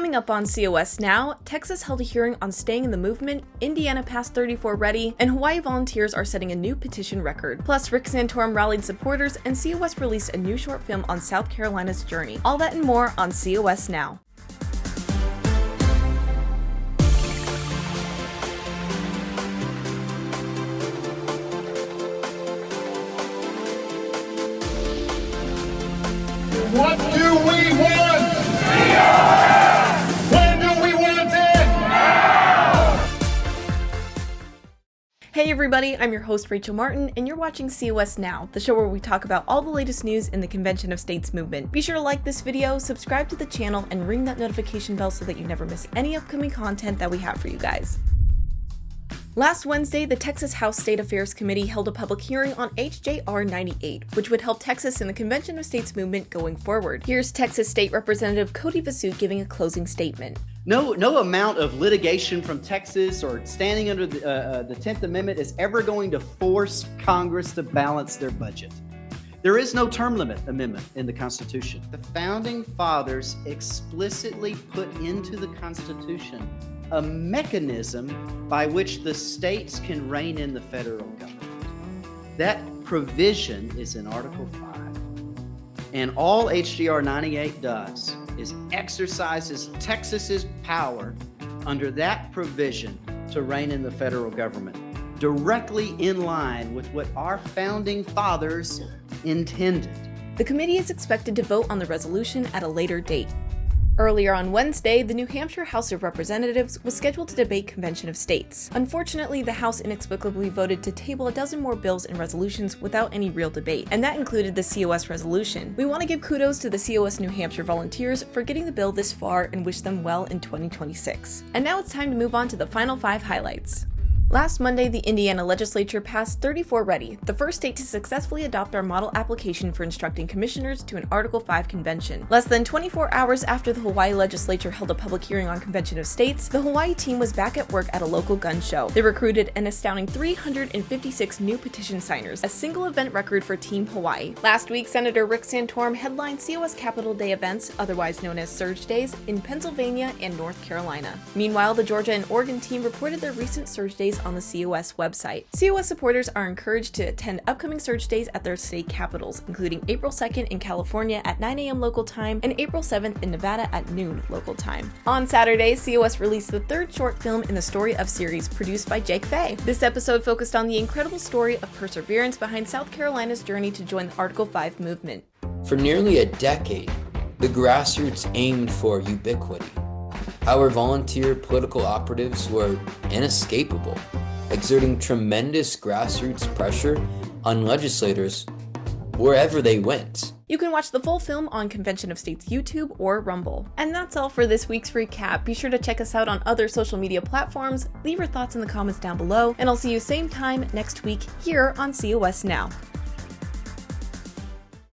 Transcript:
Coming up on COS Now, Texas held a hearing on staying in the movement, Indiana passed 34 ready, and Hawaii volunteers are setting a new petition record. Plus, Rick Santorum rallied supporters, and COS released a new short film on South Carolina's journey. All that and more on COS Now. What do we want? When do we want it? Now! Hey everybody, I'm your host Rachel Martin, and you're watching COS Now, the show where we talk about all the latest news in the Convention of States movement. Be sure to like this video, subscribe to the channel, and ring that notification bell so that you never miss any upcoming content that we have for you guys. Last Wednesday, the Texas House State Affairs Committee held a public hearing on HJR 98, which would help Texas in the Convention of States movement going forward. Here's Texas State Representative Cody Vasut giving a closing statement. No amount of litigation from Texas or standing under the 10th Amendment is ever going to force Congress to balance their budget. There is no term limit amendment in the Constitution. The Founding Fathers explicitly put into the Constitution a mechanism by which the states can rein in the federal government. That provision is in Article 5. And all HJR 98 does is exercises Texas's power under that provision to rein in the federal government, directly in line with what our founding fathers intended. The committee is expected to vote on the resolution at a later date. Earlier on Wednesday, the New Hampshire House of Representatives was scheduled to debate Convention of States. Unfortunately, the House inexplicably voted to table a dozen more bills and resolutions without any real debate, and that included the COS resolution. We want to give kudos to the COS New Hampshire volunteers for getting the bill this far and wish them well in 2026. And now it's time to move on to the final 5 highlights. Last Monday, the Indiana legislature passed 34 ready, the first state to successfully adopt our model application for instructing commissioners to an Article 5 convention. Less than 24 hours after the Hawaii legislature held a public hearing on Convention of States, the Hawaii team was back at work at a local gun show. They recruited an astounding 356 new petition signers, a single event record for Team Hawaii. Last week, Senator Rick Santorum headlined COS Capitol Day events, otherwise known as Surge Days, in Pennsylvania and North Carolina. Meanwhile, the Georgia and Oregon team reported their recent Surge Days on the COS website. COS supporters are encouraged to attend upcoming Surge Days at their state capitals, including April 2nd in California at 9 a.m. local time and April 7th in Nevada at noon local time. On Saturday, COS released the 3rd short film in the Story of series produced by Jake Fay. This episode focused on the incredible story of perseverance behind South Carolina's journey to join the Article 5 movement. For nearly a decade, the grassroots aimed for ubiquity. Our volunteer political operatives were inescapable, exerting tremendous grassroots pressure on legislators wherever they went. You can watch the full film on Convention of States YouTube or Rumble. And that's all for this week's recap. Be sure to check us out on other social media platforms, leave your thoughts in the comments down below, and I'll see you same time next week here on COS Now.